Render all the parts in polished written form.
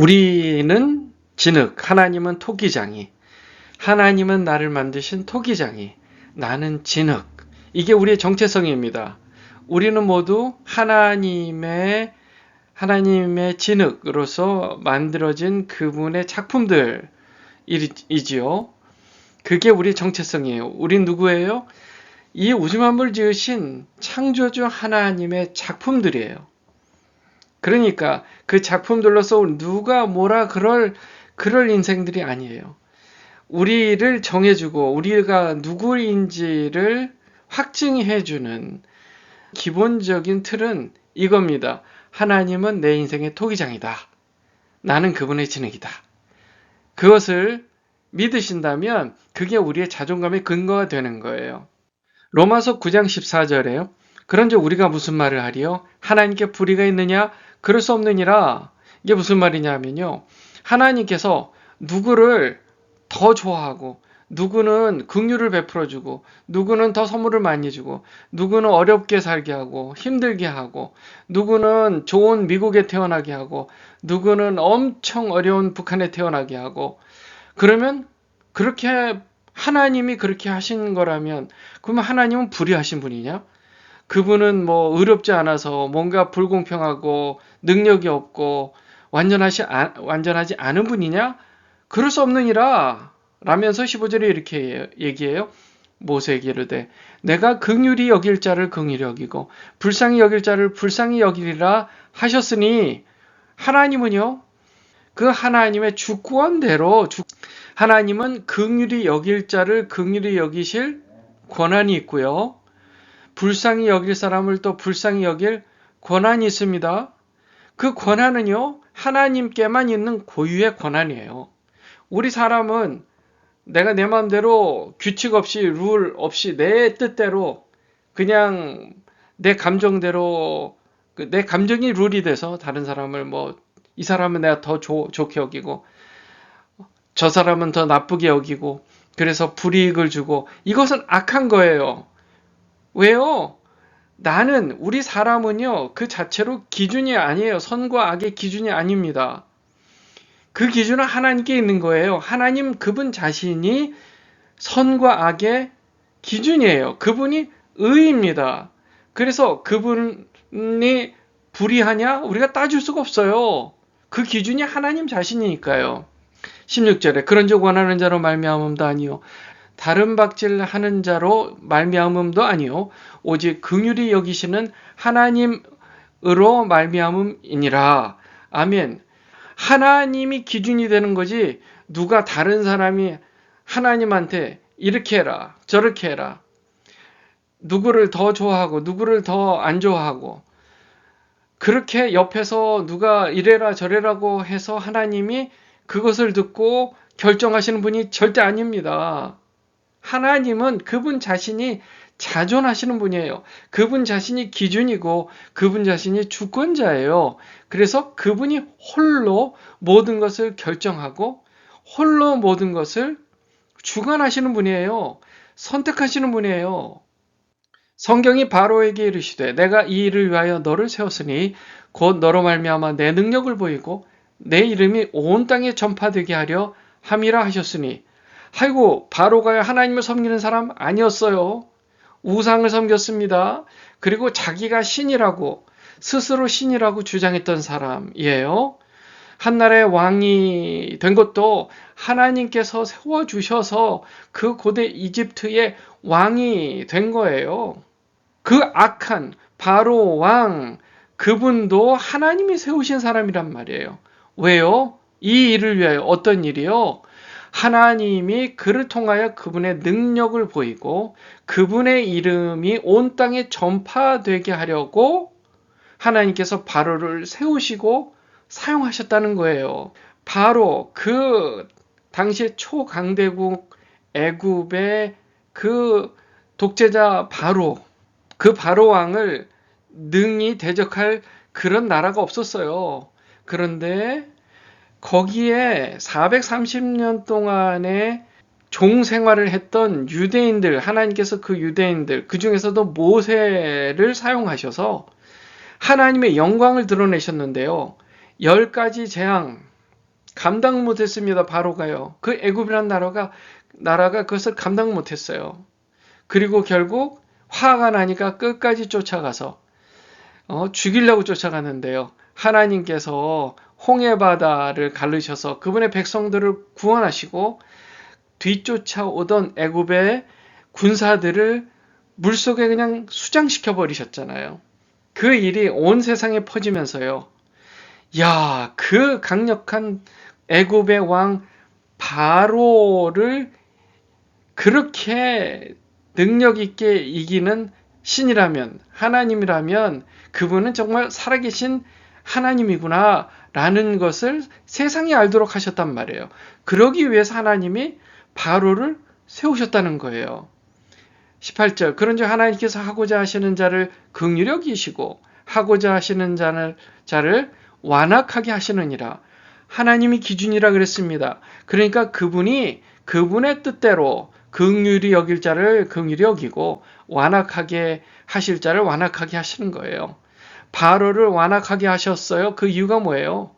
우리는 진흙, 하나님은 토기장이, 하나님은 나를 만드신 토기장이, 나는 진흙. 이게 우리의 정체성입니다. 우리는 모두 하나님의 진흙으로서 만들어진 그분의 작품들이지요. 그게 우리의 정체성이에요. 우린 누구예요? 이 우주만물 지으신 창조주 하나님의 작품들이에요. 그러니까 그 작품들로서 누가 뭐라 그럴 인생들이 아니에요. 우리를 정해주고 우리가 누구인지를 확증해주는 기본적인 틀은 이겁니다. 하나님은 내 인생의 토기장이다. 나는 그분의 진흙이다. 그것을 믿으신다면 그게 우리의 자존감의 근거가 되는 거예요. 로마서 9장 14절에요. 그런즉 우리가 무슨 말을 하리요? 하나님께 불의가 있느냐? 그럴 수 없느니라. 이게 무슨 말이냐면요. 하나님께서 누구를 더 좋아하고 누구는 긍휼을 베풀어주고 누구는 더 선물을 많이 주고 누구는 어렵게 살게 하고 힘들게 하고 누구는 좋은 미국에 태어나게 하고 누구는 엄청 어려운 북한에 태어나게 하고 그러면 그렇게 하나님이 그렇게 하신 거라면 그러면 하나님은 불의하신 분이냐? 그분은 뭐 의롭지 않아서 뭔가 불공평하고 능력이 없고 완전하지 않은 분이냐? 그럴 수 없느니라 라면서 15절에 이렇게 얘기해요. 모세에게 이르되 내가 긍휼히 여길 자를 긍휼히 여기고 불쌍히 여길 자를 불쌍히 여기리라 하셨으니 하나님은요. 그 하나님의 주권대로 하나님은 긍휼히 여길 자를 긍휼히 여기실 권한이 있고요. 불쌍히 여길 사람을 또 불쌍히 여길 권한이 있습니다. 그 권한은요. 하나님께만 있는 고유의 권한이에요. 우리 사람은 내가 내 마음대로 규칙 없이 룰 없이 내 뜻대로 그냥 내 감정대로 내 감정이 룰이 돼서 다른 사람을 이 사람은 내가 더 좋게 여기고 저 사람은 더 나쁘게 여기고 그래서 불이익을 주고 이것은 악한 거예요. 왜요? 우리 사람은요, 그 자체로 기준이 아니에요. 선과 악의 기준이 아닙니다. 그 기준은 하나님께 있는 거예요. 하나님 그분 자신이 선과 악의 기준이에요. 그분이 의입니다. 그래서 그분이 불의하냐? 우리가 따질 수가 없어요. 그 기준이 하나님 자신이니까요. 16절에 그런즉 원하는 자로 말미암음도 아니요 다른 박질하는 자로 말미암음도 아니요 오직 긍휼히 여기시는 하나님으로 말미암음이니라. 아멘. 하나님이 기준이 되는 거지 누가 다른 사람이 하나님한테 이렇게 해라 저렇게 해라 누구를 더 좋아하고 누구를 더 안 좋아하고 그렇게 옆에서 누가 이래라 저래라고 해서 하나님이 그것을 듣고 결정하시는 분이 절대 아닙니다. 하나님은 그분 자신이 자존하시는 분이에요. 그분 자신이 기준이고 그분 자신이 주권자예요. 그래서 그분이 홀로 모든 것을 결정하고 홀로 모든 것을 주관하시는 분이에요. 선택하시는 분이에요. 성경이 바로에게 이르시되 내가 이 일을 위하여 너를 세웠으니 곧 너로 말미암아 내 능력을 보이고 내 이름이 온 땅에 전파되게 하려 함이라 하셨으니 아이고 바로가 하나님을 섬기는 사람 아니었어요. 우상을 섬겼습니다. 그리고 자기가 신이라고 스스로 신이라고 주장했던 사람이에요. 한나라의 왕이 된 것도 하나님께서 세워주셔서 그 고대 이집트의 왕이 된 거예요. 그 악한 바로 왕 그분도 하나님이 세우신 사람이란 말이에요. 왜요? 이 일을 위하여 어떤 일이요? 하나님이 그를 통하여 그분의 능력을 보이고 그분의 이름이 온 땅에 전파되게 하려고 하나님께서 바로를 세우시고 사용하셨다는 거예요. 바로 그 당시의 초강대국 애굽의 그 독재자 바로 그 바로 왕을 능히 대적할 그런 나라가 없었어요. 그런데 거기에 430년 동안의 종 생활을 했던 유대인들, 하나님께서 그 유대인들, 그 중에서도 모세를 사용하셔서 하나님의 영광을 드러내셨는데요. 10가지 재앙, 감당 못했습니다. 바로가요. 그 애굽이란 나라가 그것을 감당 못했어요. 그리고 결국 화가 나니까 끝까지 쫓아가서 죽이려고 쫓아갔는데요. 하나님께서 홍해바다를 가르셔서 그분의 백성들을 구원하시고 뒤쫓아오던 애굽의 군사들을 물속에 그냥 수장시켜 버리셨잖아요. 그 일이 온 세상에 퍼지면서요. 야, 그 강력한 애굽의 왕 바로를 그렇게 능력 있게 이기는 신이라면, 하나님이라면 그분은 정말 살아계신 하나님이구나 라는 것을 세상이 알도록 하셨단 말이에요. 그러기 위해서 하나님이 바로를 세우셨다는 거예요. 18절, 그런즉 하나님께서 하고자 하시는 자를 긍휼히 여기시고 하고자 하시는 자를 완악하게 하시느니라. 하나님이 기준이라 그랬습니다. 그러니까 그분이 그분의 뜻대로 긍휼히 여길 자를 긍휼히 여기고 완악하게 하실 자를 완악하게 하시는 거예요. 바로를 완악하게 하셨어요. 그 이유가 뭐예요?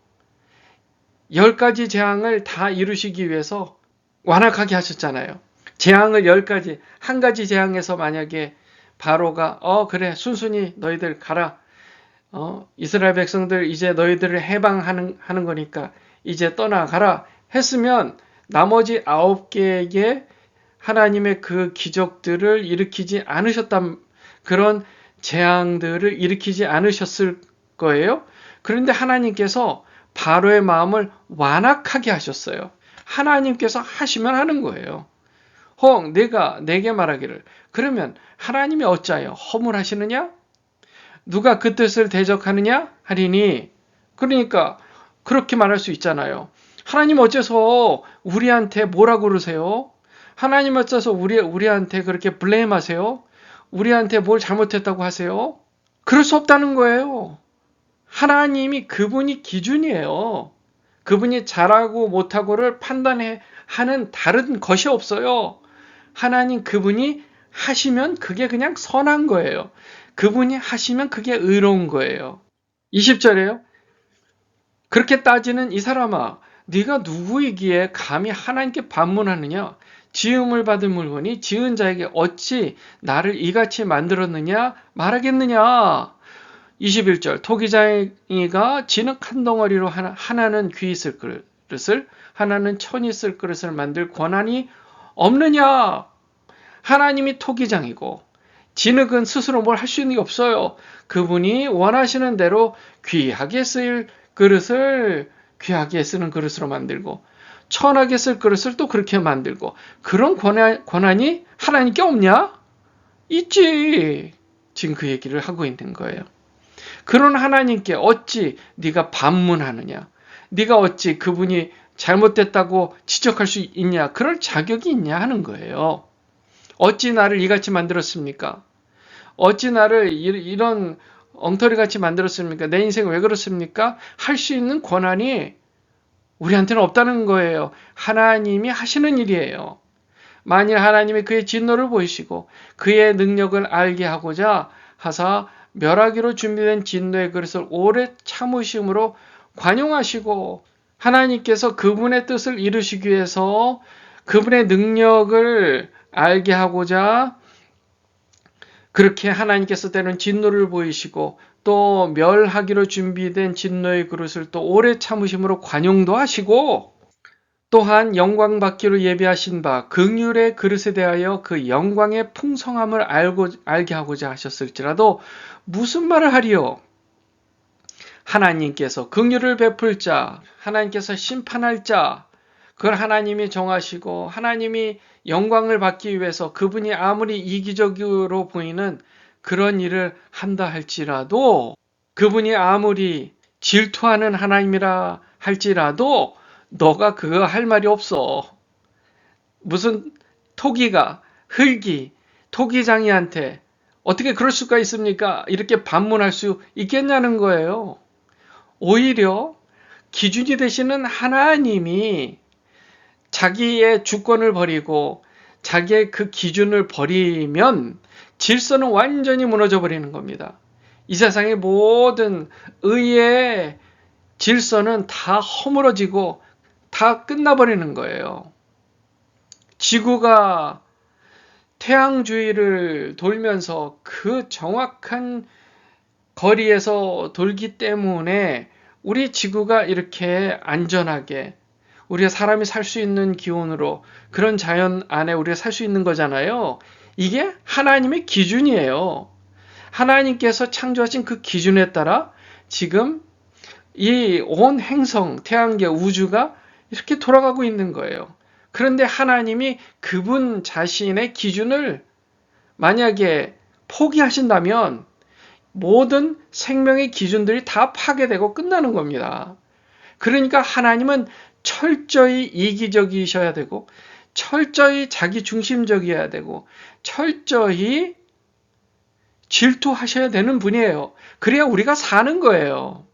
10가지 재앙을 다 이루시기 위해서 완악하게 하셨잖아요. 재앙을 10가지, 한 가지 재앙에서 만약에 바로가 그래 순순히 너희들 가라. 이스라엘 백성들 이제 너희들을 해방하는 거니까 이제 떠나가라 했으면 나머지 9개의 하나님의 그 기적들을 일으키지 않으셨단, 그런 재앙들을 일으키지 않으셨을 거예요. 그런데 하나님께서 바로의 마음을 완악하게 하셨어요. 하나님께서 하시면 하는 거예요. 혹 내가 내게 말하기를, 그러면 하나님이 어찌하여 허물하시느냐? 누가 그 뜻을 대적하느냐? 하리니. 그러니까 그렇게 말할 수 있잖아요. 하나님 어째서 우리한테 뭐라고 그러세요? 하나님 어째서 우리한테 그렇게 블레임하세요? 우리한테 뭘 잘못했다고 하세요? 그럴 수 없다는 거예요. 하나님이 그분이 기준이에요. 그분이 잘하고 못하고를 판단하는 다른 것이 없어요. 하나님 그분이 하시면 그게 그냥 선한 거예요. 그분이 하시면 그게 의로운 거예요. 20절에요. 그렇게 따지는 이 사람아, 네가 누구이기에 감히 하나님께 반문하느냐? 지음을 받은 물건이 지은 자에게 어찌 나를 이같이 만들었느냐 말하겠느냐? 21절, 토기장이가 진흙 한 덩어리로 하나는 귀 있을 그릇을, 하나는 천 있을 그릇을 만들 권한이 없느냐? 하나님이 토기장이고 진흙은 스스로 뭘 할 수 있는 게 없어요. 그분이 원하시는 대로 귀하게 쓰일 그릇을 귀하게 쓰는 그릇으로 만들고 천하게 쓸 그릇을 또 그렇게 만들고, 그런 권한이 하나님께 없냐? 있지. 지금 그 얘기를 하고 있는 거예요. 그런 하나님께 어찌 네가 반문하느냐? 네가 어찌 그분이 잘못됐다고 지적할 수 있냐? 그럴 자격이 있냐 하는 거예요. 어찌 나를 이같이 만들었습니까? 어찌 나를 이런 엉터리같이 만들었습니까? 내 인생 왜 그렇습니까? 할 수 있는 권한이 우리한테는 없다는 거예요. 하나님이 하시는 일이에요. 만일 하나님이 그의 진노를 보이시고 그의 능력을 알게 하고자 하사 멸하기로 준비된 진노의 그릇을 오래 참으심으로 관용하시고, 하나님께서 그분의 뜻을 이루시기 위해서 그분의 능력을 알게 하고자 그렇게 하나님께서 때로는 진노를 보이시고 또 멸하기로 준비된 진노의 그릇을 또 오래 참으심으로 관용도 하시고, 또한 영광 받기로 예비하신 바 긍휼의 그릇에 대하여 그 영광의 풍성함을 알게 하고자 하셨을지라도 무슨 말을 하리요? 하나님께서 긍휼을 베풀 자, 하나님께서 심판할 자, 그걸 하나님이 정하시고 하나님이 영광을 받기 위해서 그분이 아무리 이기적으로 보이는 그런 일을 한다 할지라도, 그분이 아무리 질투하는 하나님이라 할지라도 너가 그거 할 말이 없어. 무슨 흙이 토기장이한테 어떻게 그럴 수가 있습니까? 이렇게 반문할 수 있겠냐는 거예요. 오히려 기준이 되시는 하나님이 자기의 주권을 버리고 자기의 그 기준을 버리면 질서는 완전히 무너져 버리는 겁니다. 이 세상의 모든 의의 질서는 다 허물어지고 다 끝나버리는 거예요. 지구가 태양 주위를 돌면서 그 정확한 거리에서 돌기 때문에 우리 지구가 이렇게 안전하게 우리가 사람이 살 수 있는 기온으로 그런 자연 안에 우리가 살 수 있는 거잖아요. 이게 하나님의 기준이에요. 하나님께서 창조하신 그 기준에 따라 지금 이 온 행성, 태양계, 우주가 이렇게 돌아가고 있는 거예요. 그런데 하나님이 그분 자신의 기준을 만약에 포기하신다면 모든 생명의 기준들이 다 파괴되고 끝나는 겁니다. 그러니까 하나님은 철저히 이기적이셔야 되고 철저히 자기 중심적이어야 되고 철저히 질투하셔야 되는 분이에요. 그래야 우리가 사는 거예요.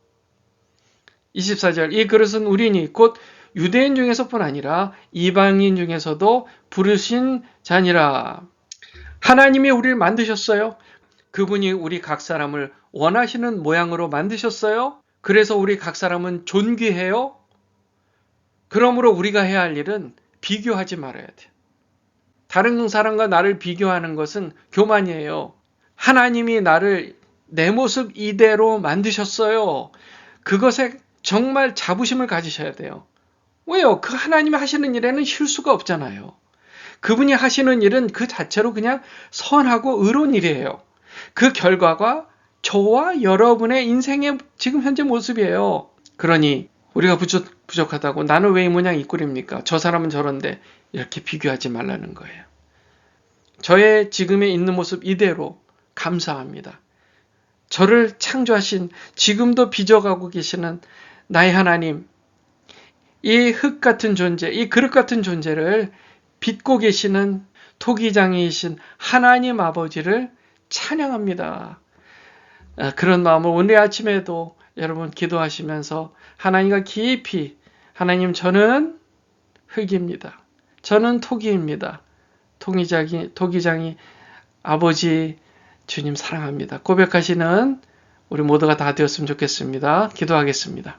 24절 이 그릇은 우리니 곧 유대인 중에서뿐 아니라 이방인 중에서도 부르신 자니라. 하나님이 우리를 만드셨어요. 그분이 우리 각 사람을 원하시는 모양으로 만드셨어요. 그래서 우리 각 사람은 존귀해요. 그러므로 우리가 해야 할 일은 비교하지 말아야 돼요. 다른 사람과 나를 비교하는 것은 교만이에요. 하나님이 나를 내 모습 이대로 만드셨어요. 그것에 정말 자부심을 가지셔야 돼요. 왜요? 그 하나님이 하시는 일에는 실수가 없잖아요. 그분이 하시는 일은 그 자체로 그냥 선하고 의로운 일이에요. 그 결과가 저와 여러분의 인생의 지금 현재 모습이에요. 그러니 우리가 부족하다고 나는 왜 이 모양 이 꼴입니까? 저 사람은 저런데 이렇게 비교하지 말라는 거예요. 저의 지금의 있는 모습 이대로 감사합니다. 저를 창조하신 지금도 빚어가고 계시는 나의 하나님, 이 흙 같은 존재, 이 그릇 같은 존재를 빚고 계시는 토기장이신 하나님 아버지를 찬양합니다. 그런 마음으로 오늘 아침에도 여러분 기도하시면서 하나님과 깊이 하나님 저는 흙입니다. 저는 토기입니다. 토기장이 아버지 주님 사랑합니다. 고백하시는 우리 모두가 다 되었으면 좋겠습니다. 기도하겠습니다.